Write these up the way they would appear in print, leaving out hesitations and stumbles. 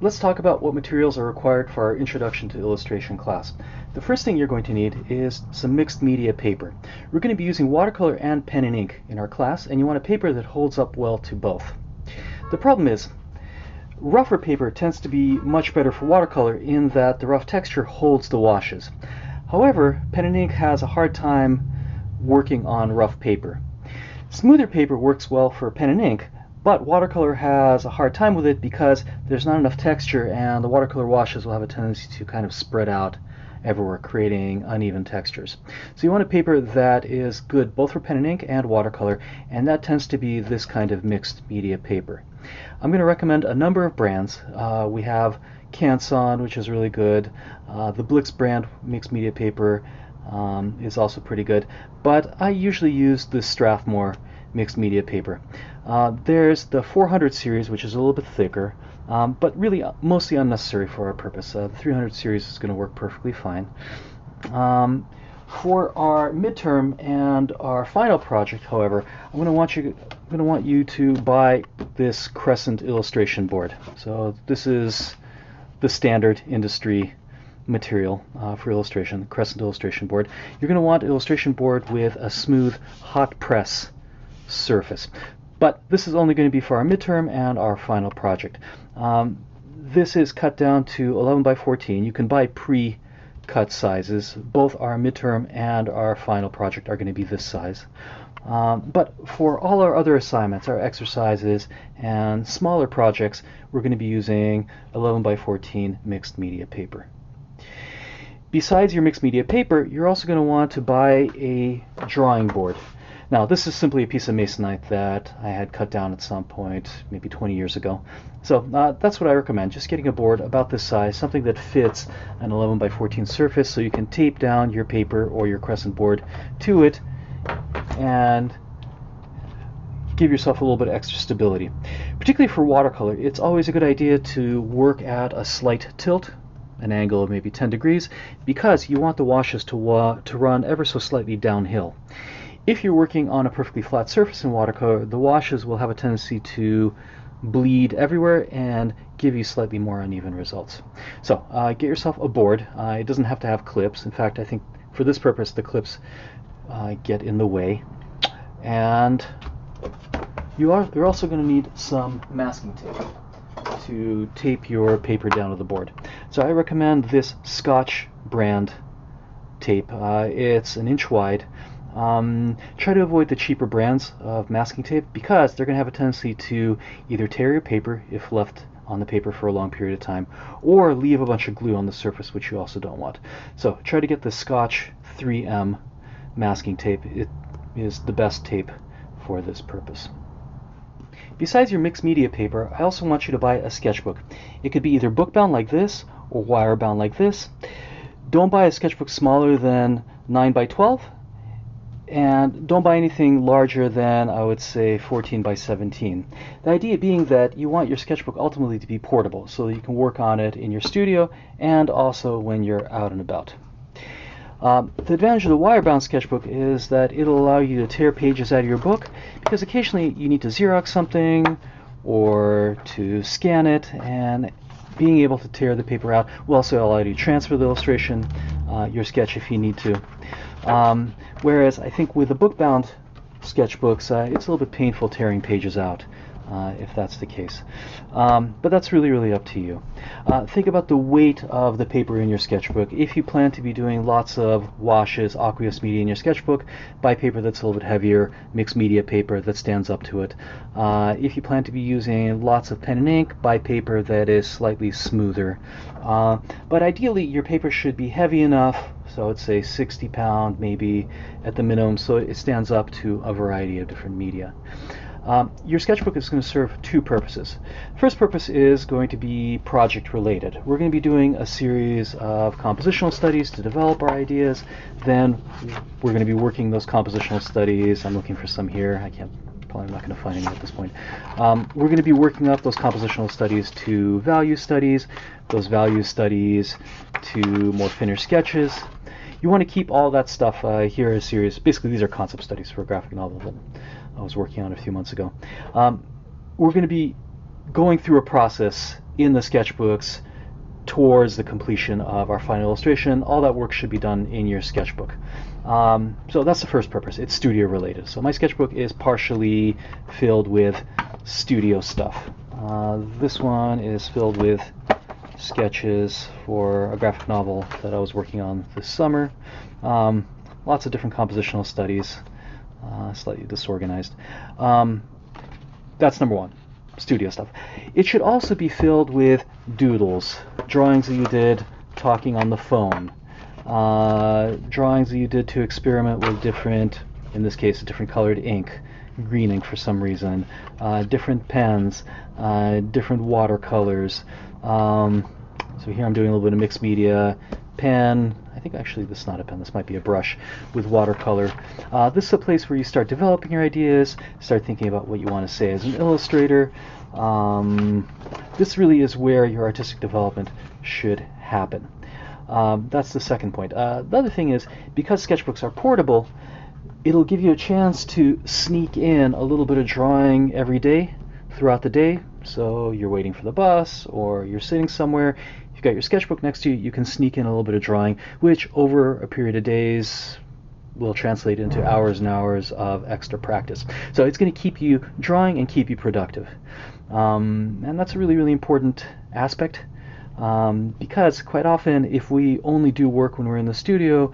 Let's talk about what materials are required for our Introduction to Illustration class. The first thing you're going to need is some mixed media paper. We're going to be using watercolor and pen and ink in our class, and you want a paper that holds up well to both. The problem is, rougher paper tends to be much better for watercolor in that the rough texture holds the washes. However, pen and ink has a hard time working on rough paper. Smoother paper works well for pen and ink, but watercolor has a hard time with it because there's not enough texture and the watercolor washes will have a tendency to kind of spread out everywhere, creating uneven textures. So you want a paper that is good both for pen and ink and watercolor, and that tends to be this kind of mixed media paper. I'm going to recommend a number of brands. We have Canson, which is really good. The Blix brand mixed media paper is also pretty good, but I usually use the Strathmore mixed media paper. There's the 400 series, which is a little bit thicker, but really mostly unnecessary for our purpose. The 300 series is going to work perfectly fine. For our midterm and our final project, however, I'm going to want you to buy this Crescent illustration board. So this is the standard industry material for illustration, the Crescent illustration board. You're going to want an illustration board with a smooth hot press surface. But this is only going to be for our midterm and our final project. This is cut down to 11 by 14. You can buy pre-cut sizes. Both our midterm and our final project are going to be this size. But for all our other assignments, our exercises and smaller projects, we're going to be using 11 by 14 mixed media paper. Besides your mixed media paper, you're also going to want to buy a drawing board. Now, this is simply a piece of masonite that I had cut down at some point, maybe 20 years ago. So that's what I recommend, just getting a board about this size, something that fits an 11 by 14 surface so you can tape down your paper or your Crescent board to it and give yourself a little bit of extra stability. Particularly for watercolor, it's always a good idea to work at a slight tilt, an angle of maybe 10 degrees, because you want the washes to run ever so slightly downhill. If you're working on a perfectly flat surface in watercolor, the washes will have a tendency to bleed everywhere and give you slightly more uneven results. So get yourself a board. It doesn't have to have clips. In fact, I think for this purpose the clips get in the way. And you're also going to need some masking tape to tape your paper down to the board. So I recommend this Scotch brand tape. It's an inch wide. Try to avoid the cheaper brands of masking tape because they're going to have a tendency to either tear your paper if left on the paper for a long period of time, or leave a bunch of glue on the surface, which you also don't want. So try to get the Scotch 3M masking tape. It is the best tape for this purpose. Besides your mixed media paper, I also want you to buy a sketchbook. It could be either book bound like this or wire bound like this. Don't buy a sketchbook smaller than 9 by 12. And don't buy anything larger than, I would say, 14 by 17. The idea being that you want your sketchbook ultimately to be portable so that you can work on it in your studio and also when you're out and about. The advantage of the wire-bound sketchbook is that it'll allow you to tear pages out of your book because occasionally you need to Xerox something or to scan it, and being able to tear the paper out will also allow you to transfer the illustration, your sketch if you need to. Whereas I think with the book-bound sketchbooks, it's a little bit painful tearing pages out, if that's the case. But that's really up to you. Think about the weight of the paper in your sketchbook. If you plan to be doing lots of washes, aqueous media in your sketchbook, buy paper that's a little bit heavier, mixed media paper that stands up to it. If you plan to be using lots of pen and ink, buy paper that is slightly smoother. But ideally, your paper should be heavy enough, so I'd say 60 pound maybe at the minimum, so it stands up to a variety of different media. Your sketchbook is going to serve two purposes. First purpose is going to be project related. We're going to be doing a series of compositional studies to develop our ideas. Then we're going to be working those compositional studies. I'm looking for some here. Probably not going to find any at this point. We're going to be working up those compositional studies to value studies, those value studies to more finished sketches. You want to keep all that stuff here as series. Basically, these are concept studies for a graphic novel that I was working on a few months ago. We're going to be going through a process in the sketchbooks towards the completion of our final illustration. All that work should be done in your sketchbook. So that's the first purpose. It's studio related. So my sketchbook is partially filled with studio stuff. This one is filled with sketches for a graphic novel that I was working on this summer. Lots of different compositional studies, slightly disorganized. That's number one, studio stuff. It should also be filled with doodles, drawings that you did talking on the phone, drawings that you did to experiment with different, in this case, different colored ink, green ink for some reason, different pens, different watercolors. So here I'm doing a little bit of mixed media, pen, I think actually this is not a pen, this might be a brush, with watercolor. This is a place where you start developing your ideas, start thinking about what you want to say as an illustrator. This really is where your artistic development should happen. That's the second point. The other thing is, because sketchbooks are portable, it'll give you a chance to sneak in a little bit of drawing every day throughout the day. So you're waiting for the bus or you're sitting somewhere, you've got your sketchbook next to you, you can sneak in a little bit of drawing, which over a period of days will translate into hours and hours of extra practice. So it's going to keep you drawing and keep you productive. And that's a really, really important aspect, because quite often if we only do work when we're in the studio,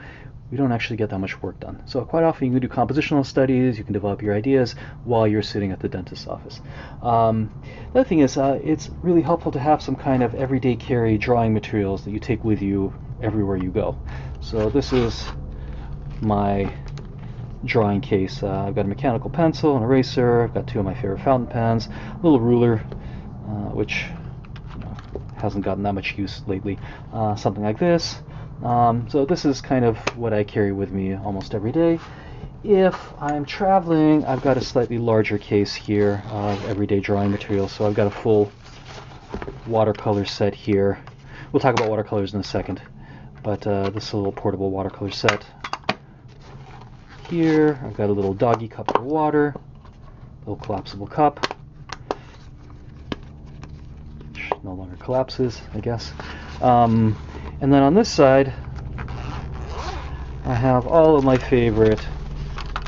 we don't actually get that much work done. So quite often you can do compositional studies, you can develop your ideas while you're sitting at the dentist's office. The other thing is, it's really helpful to have some kind of everyday carry drawing materials that you take with you everywhere you go. So this is my drawing case. I've got a mechanical pencil, an eraser, I've got two of my favorite fountain pens, a little ruler, which hasn't gotten that much use lately, something like this. So this is kind of what I carry with me almost every day. If I'm traveling, I've got a slightly larger case here of everyday drawing materials. So I've got a full watercolor set here. We'll talk about watercolors in a second, but this is a little portable watercolor set. Here I've got a little doggy cup for water, little collapsible cup, which no longer collapses, I guess. And then on this side, I have all of my favorite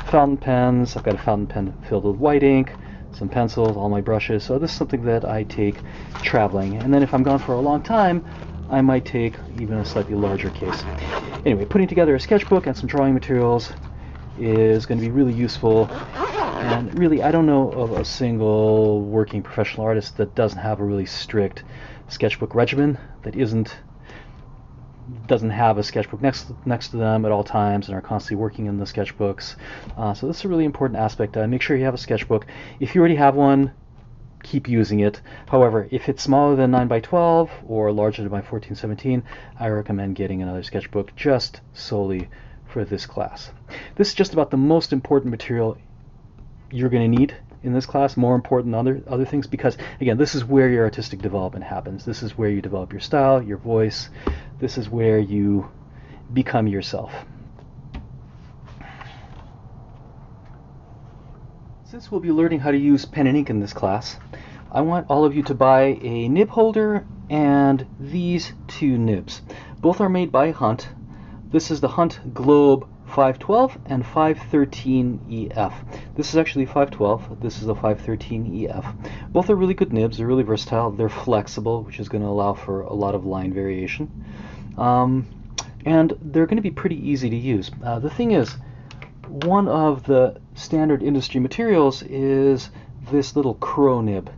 fountain pens. I've got a fountain pen filled with white ink, some pencils, all my brushes. So this is something that I take traveling. And then if I'm gone for a long time, I might take even a slightly larger case. Anyway, putting together a sketchbook and some drawing materials is going to be really useful. And really, I don't know of a single working professional artist that doesn't have a really strict sketchbook regimen, that doesn't have a sketchbook next to them at all times and are constantly working in the sketchbooks. So this is a really important aspect. Make sure you have a sketchbook. If you already have one, keep using it. However, if it's smaller than 9 by 12 or larger than by 14-17, I recommend getting another sketchbook just solely for this class. This is just about the most important material you're going to need in this class, more important than other things, because again, this is where your artistic development happens. This is where you develop your style, your voice. This is where you become yourself. Since we'll be learning how to use pen and ink in this class, I want all of you to buy a nib holder and these two nibs. Both are made by Hunt. This is the Hunt Globe 512 and 513 EF. This is actually 512. This is the 513 EF. Both are really good nibs. They're really versatile. They're flexible, which is going to allow for a lot of line variation. And they're going to be pretty easy to use. The thing is, one of the standard industry materials is this little crow nib.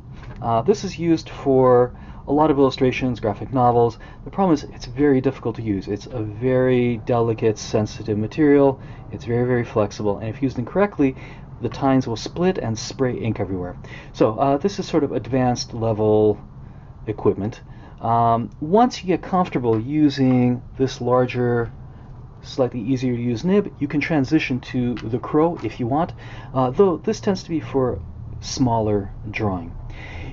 This is used for a lot of illustrations, graphic novels. The problem is it's very difficult to use. It's a very delicate, sensitive material. It's very, very flexible, and if used incorrectly, the tines will split and spray ink everywhere. So this is sort of advanced level equipment. Once you get comfortable using this larger, slightly easier to use nib, you can transition to the crow if you want, though this tends to be for smaller drawing.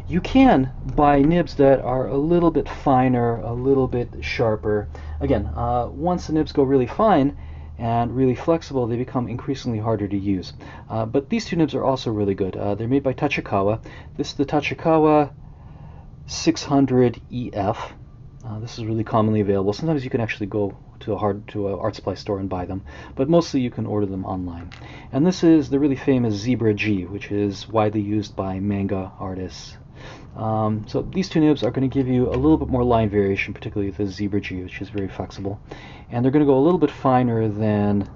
You can buy nibs that are a little bit finer, a little bit sharper. Again, once the nibs go really fine and really flexible, they become increasingly harder to use. But these two nibs are also really good. They're made by Tachikawa. This is the Tachikawa 600 EF. This is really commonly available. Sometimes you can actually go to a art supply store and buy them, but mostly you can order them online. And this is the really famous Zebra G, which is widely used by manga artists. So these two nibs are going to give you a little bit more line variation, particularly the Zebra G, which is very flexible. And they're going to go a little bit finer than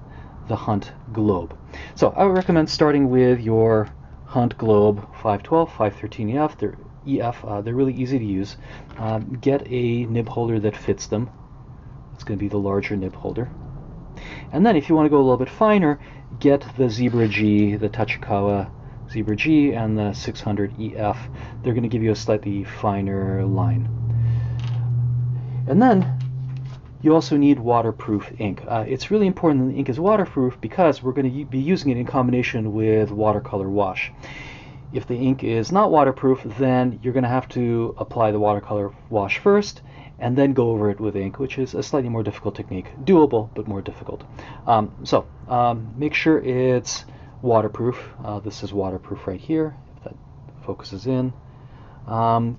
the Hunt Globe. So I would recommend starting with your Hunt Globe 512, 513 EF. They're really easy to use. Get a nib holder that fits them. It's going to be the larger nib holder. And then if you want to go a little bit finer, get the Zebra G, the Tachikawa Zebra G, and the 600 EF. They're going to give you a slightly finer line. And then you also need waterproof ink. It's really important that the ink is waterproof because we're going to be using it in combination with watercolor wash. If the ink is not waterproof, then you're going to have to apply the watercolor wash first and then go over it with ink, which is a slightly more difficult technique. Doable, but more difficult. Make sure it's waterproof. This is waterproof right here, if that focuses in.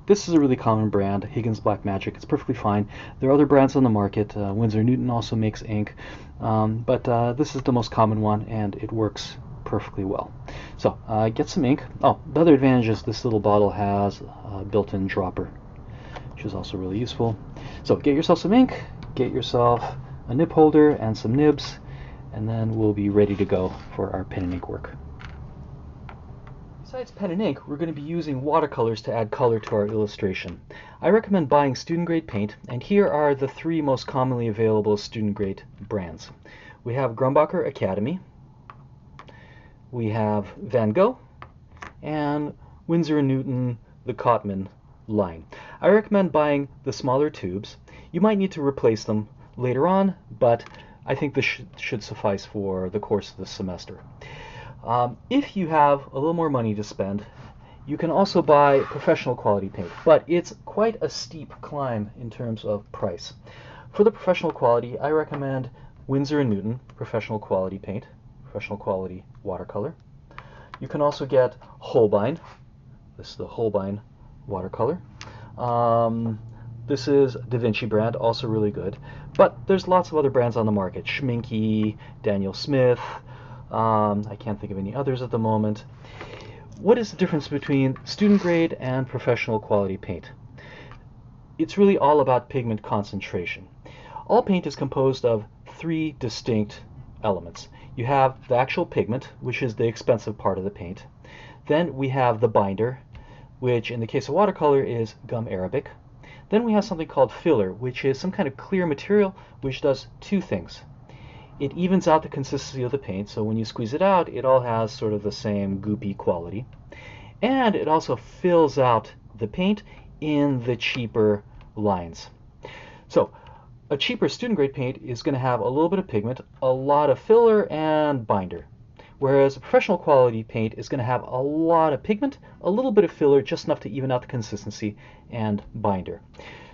This is a really common brand, Higgins Black Magic. It's perfectly fine. There are other brands on the market. Winsor Newton also makes ink, but this is the most common one, and it works perfectly well. So get some ink. Oh, the other advantage is this little bottle has a built-in dropper, which is also really useful. So get yourself some ink, get yourself a nib holder and some nibs, and then we'll be ready to go for our pen and ink work. Besides pen and ink, we're going to be using watercolors to add color to our illustration. I recommend buying student-grade paint, and here are the three most commonly available student-grade brands. We have Grumbacher Academy, we have Van Gogh, and Winsor & Newton, the Cotman line. I recommend buying the smaller tubes. You might need to replace them later on, but I think this should suffice for the course of the semester. If you have a little more money to spend, you can also buy professional quality paint, but it's quite a steep climb in terms of price. For the professional quality, I recommend Winsor & Newton professional quality paint, professional quality watercolor. You can also get Holbein. This is the Holbein watercolor. This is Da Vinci brand, also really good. But there's lots of other brands on the market. Schmincke, Daniel Smith. I can't think of any others at the moment. What is the difference between student grade and professional quality paint? It's really all about pigment concentration. All paint is composed of three distinct elements. You have the actual pigment, which is the expensive part of the paint. Then we have the binder, which in the case of watercolor is gum arabic. Then we have something called filler, which is some kind of clear material which does two things. It evens out the consistency of the paint, so when you squeeze it out, it all has sort of the same goopy quality. And it also fills out the paint in the cheaper lines. So a cheaper student grade paint is going to have a little bit of pigment, a lot of filler, and binder. Whereas a professional quality paint is going to have a lot of pigment, a little bit of filler, just enough to even out the consistency, and binder.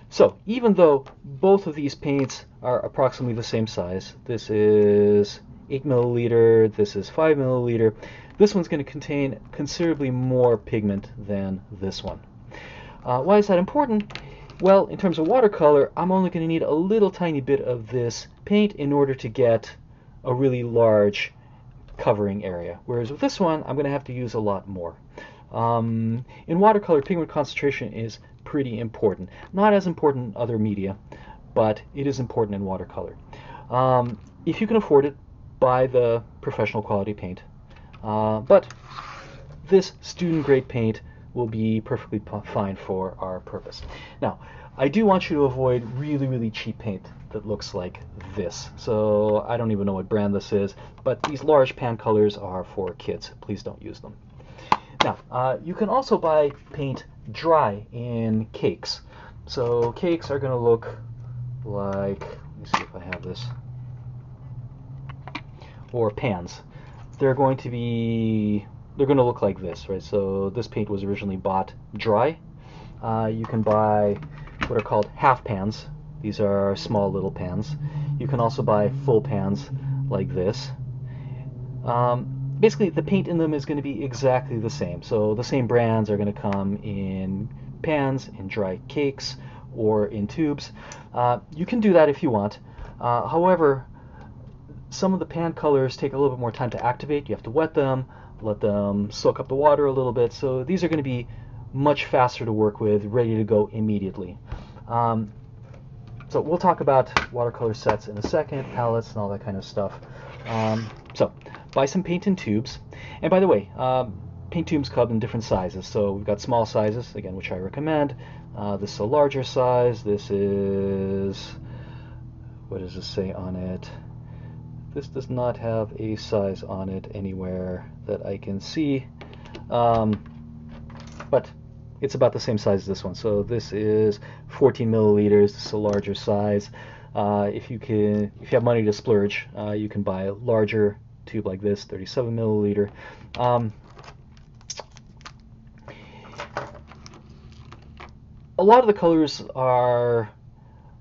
So even though both of these paints are approximately the same size, this is 8 milliliter, this is 5 milliliter, this one's going to contain considerably more pigment than this one. Why is that important? Well, in terms of watercolor, I'm only going to need a little tiny bit of this paint in order to get a really large covering area. Whereas with this one, I'm going to have to use a lot more. In watercolor, pigment concentration is pretty important. Not as important in other media, but it is important in watercolor. If you can afford it, buy the professional quality paint. But this student grade paint will be perfectly fine for our purpose. Now, I do want you to avoid really, really cheap paint that looks like this. So I don't even know what brand this is, but these large pan colors are for kids. Please don't use them. Now, you can also buy paint dry in cakes. So cakes are going to look like, let me see if I have this, or pans. They're going to look like this, right? So this paint was originally bought dry. You can buy what are called half pans. These are small little pans. You can also buy full pans like this. Basically, the paint in them is going to be exactly the same. So the same brands are going to come in pans, in dry cakes, or in tubes. You can do that if you want. However, some of the pan colors take a little bit more time to activate. You have to wet them, let them soak up the water a little bit. So these are going to be much faster to work with, ready to go immediately. So we'll talk about watercolor sets in a second, palettes and all that kind of stuff. So buy some paint in tubes. And by the way, paint tubes come in different sizes. So we've got small sizes, again, which I recommend. This is a larger size. This is, what does this say on it? This does not have a size on it anywhere that I can see. But it's about the same size as this one. So this is 14 milliliters. This is a larger size. If you have money to splurge, you can buy a larger tube like this, 37 milliliter. A lot of the colors are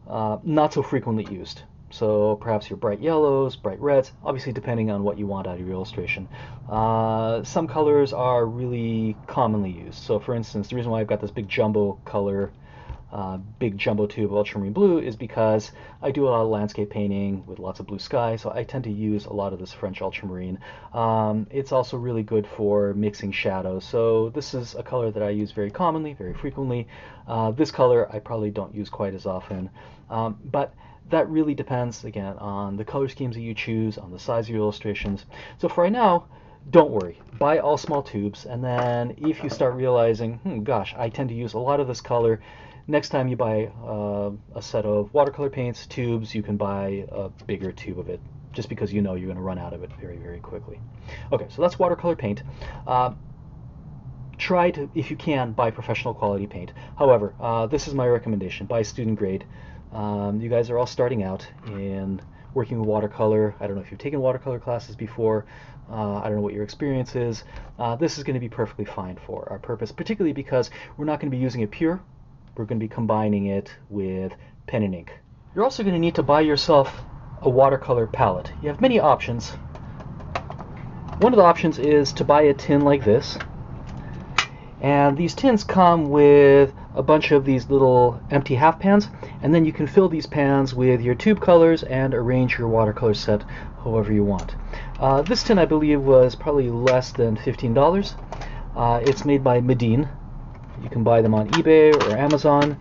not so frequently used. So perhaps your bright yellows, bright reds, obviously depending on what you want out of your illustration. Some colors are really commonly used. So for instance, the reason why I've got this big jumbo color, big jumbo tube of ultramarine blue is because I do a lot of landscape painting with lots of blue sky, so I tend to use a lot of this French ultramarine. It's also really good for mixing shadows. So this is a color that I use very commonly, very frequently. This color I probably don't use quite as often. But that really depends, again, on the color schemes that you choose, on the size of your illustrations. So for right now, don't worry. Buy all small tubes, and then if you start realizing, gosh, I tend to use a lot of this color, next time you buy a set of watercolor paints, tubes, you can buy a bigger tube of it, just because you know you're going to run out of it very, very quickly. Okay, so that's watercolor paint. Try to, if you can, buy professional quality paint. However, this is my recommendation. Buy student grade. You guys are all starting out in working with watercolor. I don't know if you've taken watercolor classes before. I don't know what your experience is. This is going to be perfectly fine for our purpose, particularly because we're not going to be using it pure. We're going to be combining it with pen and ink. You're also going to need to buy yourself a watercolor palette. You have many options. One of the options is to buy a tin like this. And these tins come with a bunch of these little empty half pans, and then you can fill these pans with your tube colors and arrange your watercolor set however you want. This tin, I believe, was probably less than $15. It's made by Medine. You can buy them on eBay or Amazon.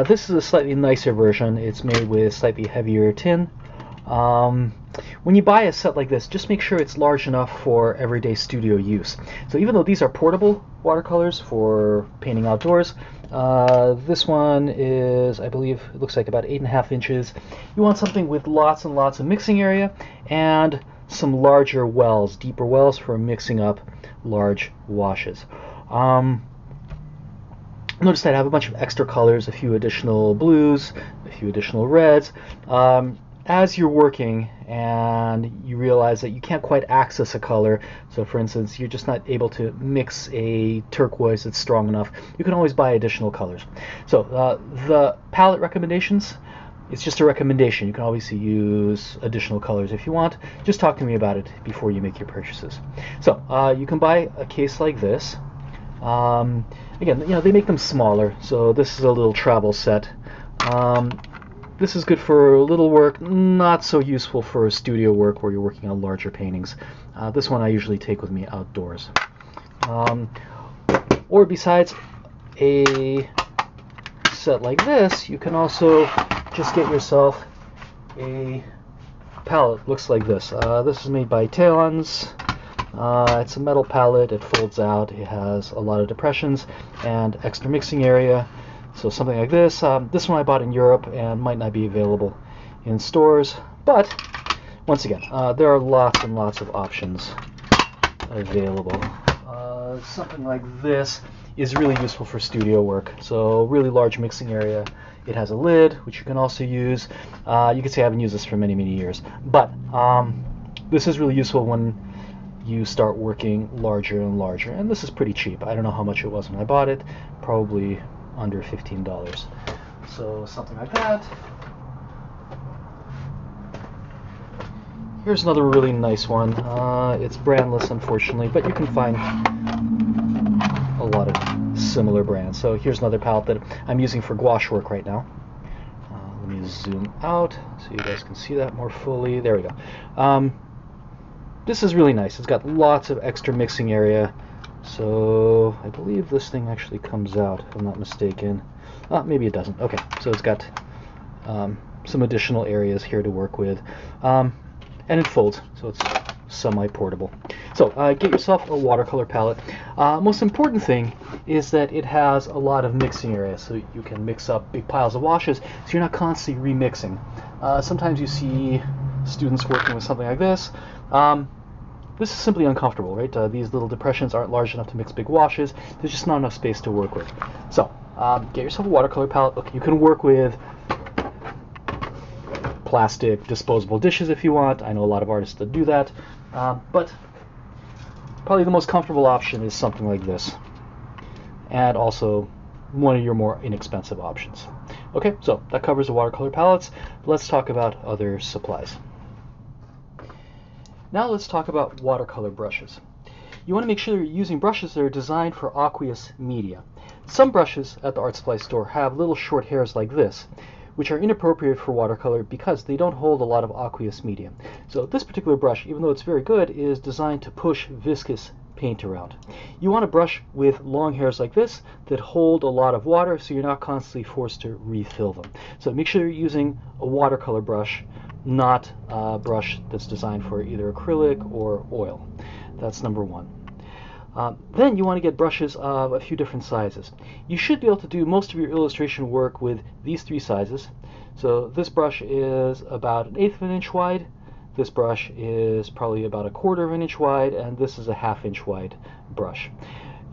This is a slightly nicer version. It's made with slightly heavier tin. When you buy a set like this, just make sure it's large enough for everyday studio use. So even though these are portable watercolors for painting outdoors, this one is, I believe, it looks like about 8.5 inches. You want something with lots and lots of mixing area and some larger wells, deeper wells for mixing up large washes. Notice that I have a bunch of extra colors, a few additional blues, a few additional reds. As you're working and you realize that you can't quite access a color, so for instance you're just not able to mix a turquoise that's strong enough, you can always buy additional colors. So the palette recommendations, it's just a recommendation. You can obviously use additional colors if you want. Just talk to me about it before you make your purchases. So you can buy a case like this. Again, you know, they make them smaller, so this is a little travel set. This is good for little work, not so useful for studio work where you're working on larger paintings. This one I usually take with me outdoors. Or besides a set like this, you can also just get yourself a palette. Looks like this. This is made by Talons. It's a metal palette. It folds out. It has a lot of depressions and extra mixing area. So something like this. This one I bought in Europe and might not be available in stores. But once again, there are lots and lots of options available. Something like this is really useful for studio work. So really large mixing area. It has a lid, which you can also use. You can say I haven't used this for many, many years. But this is really useful when you start working larger and larger. And this is pretty cheap. I don't know how much it was when I bought it. Probably under $15. So something like that. Here's another really nice one. It's brandless, unfortunately, but you can find a lot of similar brands. So here's another palette that I'm using for gouache work right now. Let me zoom out so you guys can see that more fully. There we go. This is really nice. It's got lots of extra mixing area. So I believe this thing actually comes out, if I'm not mistaken. Maybe it doesn't. Okay, so it's got some additional areas here to work with. And it folds, so it's semi-portable. So get yourself a watercolor palette. Most important thing is that it has a lot of mixing area, so you can mix up big piles of washes, so you're not constantly remixing. Sometimes you see students working with something like this. This is simply uncomfortable, right? These little depressions aren't large enough to mix big washes. There's just not enough space to work with. So get yourself a watercolor palette. Look, you can work with plastic disposable dishes if you want. I know a lot of artists that do that. But probably the most comfortable option is something like this. And also one of your more inexpensive options. Okay, so that covers the watercolor palettes. Let's talk about other supplies. Now let's talk about watercolor brushes. You want to make sure you're using brushes that are designed for aqueous media. Some brushes at the art supply store have little short hairs like this, which are inappropriate for watercolor because they don't hold a lot of aqueous media. So this particular brush, even though it's very good, is designed to push viscous paint around. You want a brush with long hairs like this that hold a lot of water, so you're not constantly forced to refill them. So make sure you're using a watercolor brush, not a brush that's designed for either acrylic or oil. That's number one. Then you want to get brushes of a few different sizes. You should be able to do most of your illustration work with these three sizes. So this brush is about 1/8 of an inch wide, this brush is probably about 1/4 of an inch wide, and this is a 1/2 inch wide brush.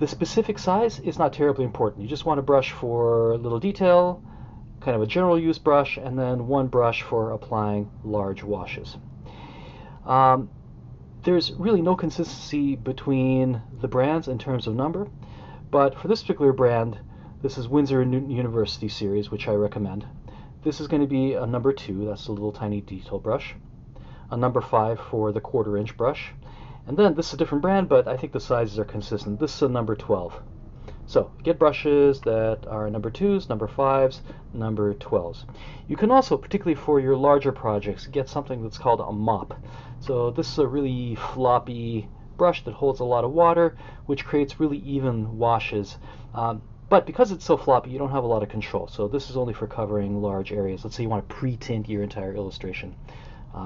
The specific size is not terribly important. You just want a brush for little detail, kind of a general use brush, and then one brush for applying large washes. There's really no consistency between the brands in terms of number, but for this particular brand, this is Winsor & Newton University series, which I recommend. This is going to be a number 2, that's a little tiny detail brush, a number 5 for the 1/4 inch brush, and then this is a different brand, but I think the sizes are consistent. This is a number 12. So get brushes that are number 2s, number 5s, number 12s. You can also, particularly for your larger projects, get something that's called a mop. So this is a really floppy brush that holds a lot of water, which creates really even washes. But because it's so floppy, you don't have a lot of control. So this is only for covering large areas. Let's say you want to pre-tint your entire illustration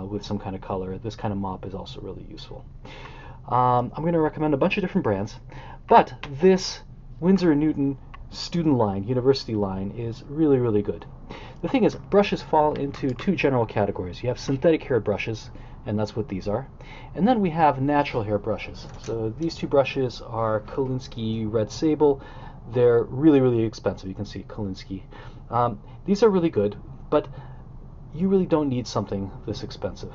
with some kind of color. This kind of mop is also really useful. I'm going to recommend a bunch of different brands, but this Winsor & Newton student line, university line, is really, really good. The thing is, brushes fall into two general categories. You have synthetic hair brushes, and that's what these are. And then we have natural hair brushes. So these two brushes are Kolinsky Red Sable. They're really, really expensive. You can see Kolinsky. These are really good, but you really don't need something this expensive.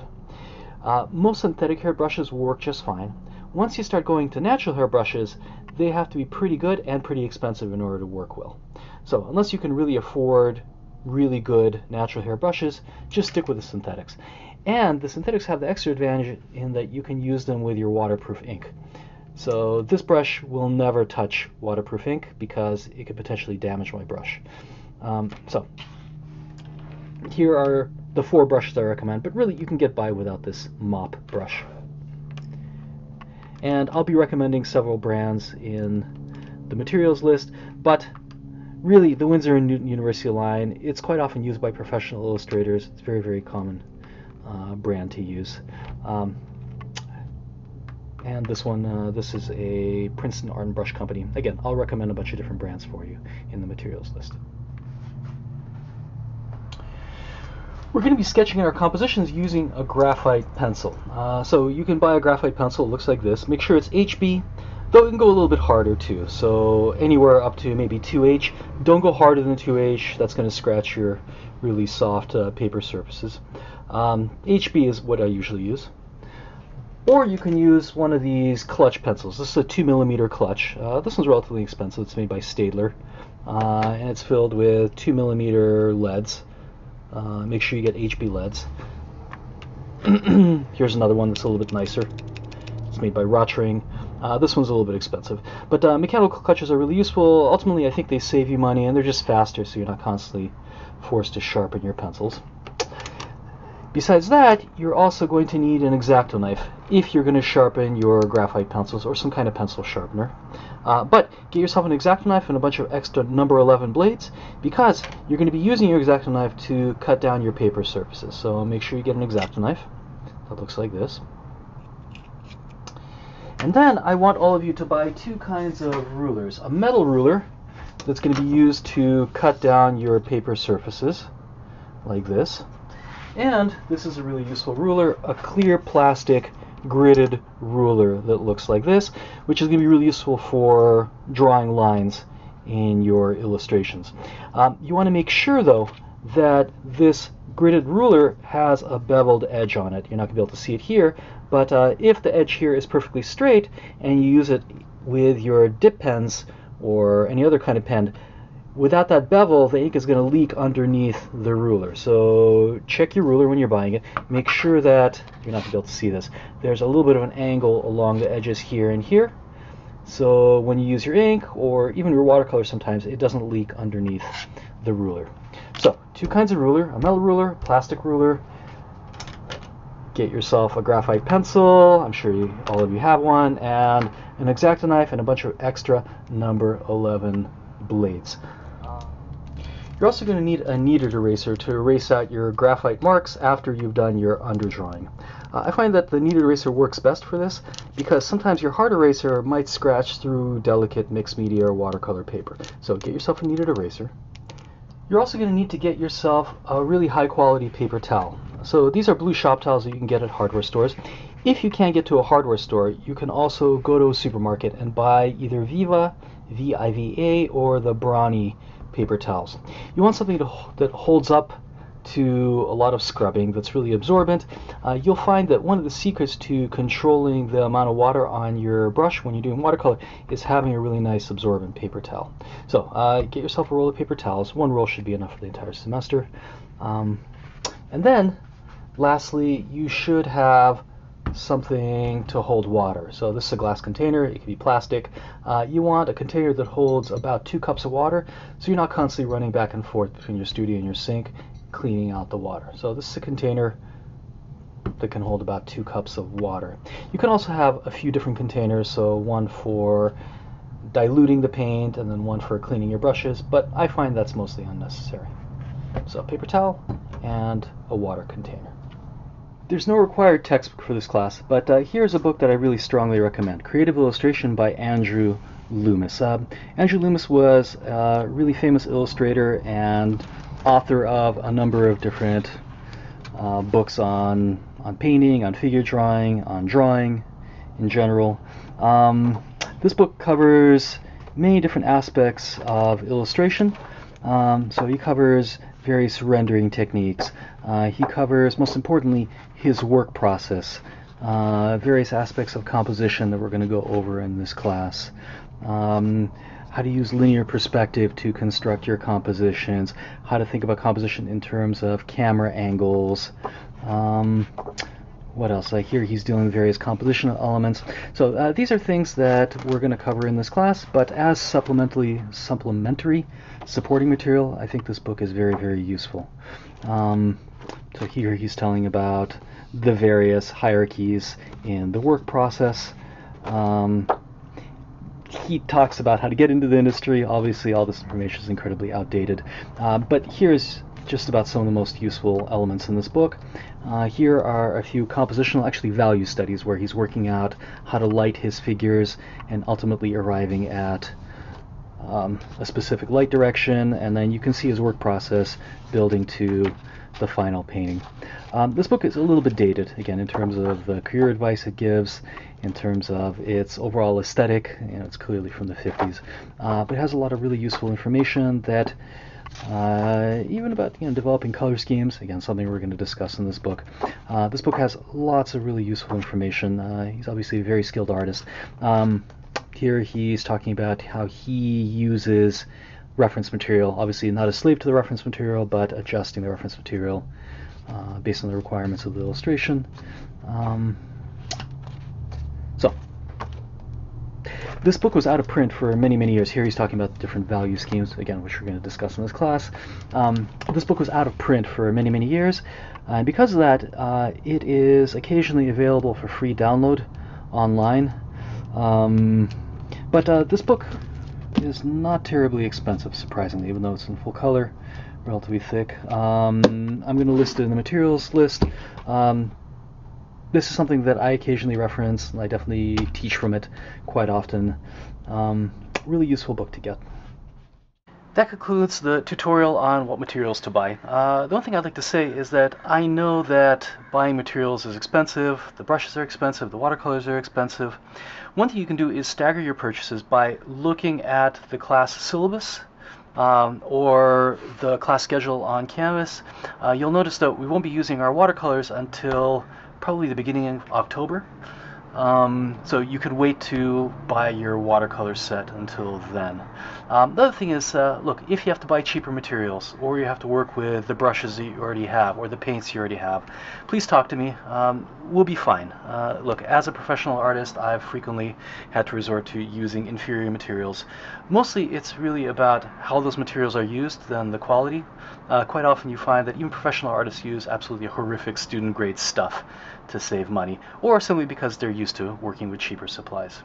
Most synthetic hair brushes will work just fine. Once you start going to natural hair brushes, they have to be pretty good and pretty expensive in order to work well. So unless you can really afford really good natural hair brushes, just stick with the synthetics. And the synthetics have the extra advantage in that you can use them with your waterproof ink. So this brush will never touch waterproof ink because it could potentially damage my brush. So here are the 4 brushes I recommend, but really you can get by without this mop brush. And I'll be recommending several brands in the materials list, but really the Winsor & Newton University line, it's quite often used by professional illustrators. It's a very, very common brand to use. And this one, this is a Princeton Art and Brush Company. Again, I'll recommend a bunch of different brands for you in the materials list. We're going to be sketching our compositions using a graphite pencil. So you can buy a graphite pencil, it looks like this. Make sure it's HB, though it can go a little bit harder too. So anywhere up to maybe 2H. Don't go harder than 2H, that's going to scratch your really soft paper surfaces. HB is what I usually use. Or you can use one of these clutch pencils. This is a 2mm clutch. This one's relatively expensive. It's made by Staedtler. And it's filled with 2mm leads. Make sure you get HB leads. Here's another one that's a little bit nicer. It's made by Rotring. This one's a little bit expensive, but mechanical clutches are really useful. Ultimately, I think they save you money, and they're just faster, so you're not constantly forced to sharpen your pencils. Besides that, you're also going to need an X-Acto knife if you're going to sharpen your graphite pencils or some kind of pencil sharpener. But get yourself an X-Acto knife and a bunch of extra number 11 blades, because you're going to be using your X-Acto knife to cut down your paper surfaces. So make sure you get an X-Acto knife that looks like this. And then I want all of you to buy two kinds of rulers. A metal ruler that's going to be used to cut down your paper surfaces, like this. And this is a really useful ruler, a clear plastic gridded ruler that looks like this, which is going to be really useful for drawing lines in your illustrations. You want to make sure, though, that this gridded ruler has a beveled edge on it. You're not going to be able to see it here, but if the edge here is perfectly straight and you use it with your dip pens or any other kind of pen, without that bevel, the ink is going to leak underneath the ruler. So check your ruler when you're buying it. Make sure that you're not going to be able to see this. There's a little bit of an angle along the edges here and here. So when you use your ink or even your watercolor sometimes, it doesn't leak underneath the ruler. So two kinds of ruler, a metal ruler, plastic ruler. Get yourself a graphite pencil, I'm sure all of you have one, and an X-Acto knife and a bunch of extra number 11 blades. You're also going to need a kneaded eraser to erase out your graphite marks after you've done your underdrawing. I find that the kneaded eraser works best for this because sometimes your hard eraser might scratch through delicate mixed media or watercolor paper. So get yourself a kneaded eraser. You're also going to need to get yourself a really high quality paper towel. So these are blue shop towels that you can get at hardware stores. If you can't get to a hardware store, you can also go to a supermarket and buy either Viva, V-I-V-A, or the Brawny paper towels. You want something that holds up to a lot of scrubbing, that's really absorbent. You'll find that one of the secrets to controlling the amount of water on your brush when you're doing watercolor is having a really nice absorbent paper towel. So get yourself a roll of paper towels. One roll should be enough for the entire semester. And then lastly, you should have something to hold water. So this is a glass container, it can be plastic. You want a container that holds about 2 cups of water, so you're not constantly running back and forth between your studio and your sink cleaning out the water. So this is a container that can hold about 2 cups of water. You can also have a few different containers, so one for diluting the paint and then one for cleaning your brushes, but I find that's mostly unnecessary. So paper towel and a water container. There's no required textbook for this class, but here's a book that I really strongly recommend, Creative Illustration by Andrew Loomis. Andrew Loomis was a really famous illustrator and author of a number of different books on painting, on figure drawing, on drawing in general. This book covers many different aspects of illustration. So he covers various rendering techniques. He covers, most importantly, his work process, various aspects of composition that we're going to go over in this class. How to use linear perspective to construct your compositions, how to think about composition in terms of camera angles. What else? Here he's dealing with various compositional elements. So these are things that we're going to cover in this class, but as supplementary supporting material, I think this book is very, very useful. So here he's telling about the various hierarchies in the work process. He talks about how to get into the industry. Obviously, all this information is incredibly outdated, but here's just about some of the most useful elements in this book. Here are a few compositional, actually value studies, where he's working out how to light his figures and ultimately arriving at a specific light direction, and then you can see his work process building to the final painting. This book is a little bit dated, again, in terms of the career advice it gives, in terms of its overall aesthetic. It's clearly from the 50s, but it has a lot of really useful information that even about developing color schemes, again, something we're going to discuss in this book. This book has lots of really useful information. He's obviously a very skilled artist. Here he's talking about how he uses reference material, obviously not a slave to the reference material, but adjusting the reference material based on the requirements of the illustration. So This book was out of print for many, many years. Here he's talking about the different value schemes, again, which we're going to discuss in this class. This book was out of print for many, many years, and because of that, it is occasionally available for free download online. But this book is not terribly expensive, surprisingly, even though it's in full color, relatively thick. I'm going to list it in the materials list. This is something that I occasionally reference, and I definitely teach from it quite often. Really useful book to get. That concludes the tutorial on what materials to buy. The one thing I'd like to say is that I know that buying materials is expensive, the brushes are expensive, the watercolors are expensive. One thing you can do is stagger your purchases by looking at the class syllabus or the class schedule on Canvas. You'll notice that we won't be using our watercolors until probably the beginning of October. So you could wait to buy your watercolor set until then. The other thing is, look, if you have to buy cheaper materials, or you have to work with the brushes that you already have, or the paints you already have, please talk to me. We'll be fine. Look, as a professional artist, I've frequently had to resort to using inferior materials. Mostly it's really about how those materials are used than the quality. Quite often you find that even professional artists use absolutely horrific student grade stuff to save money, or simply because they're used to working with cheaper supplies.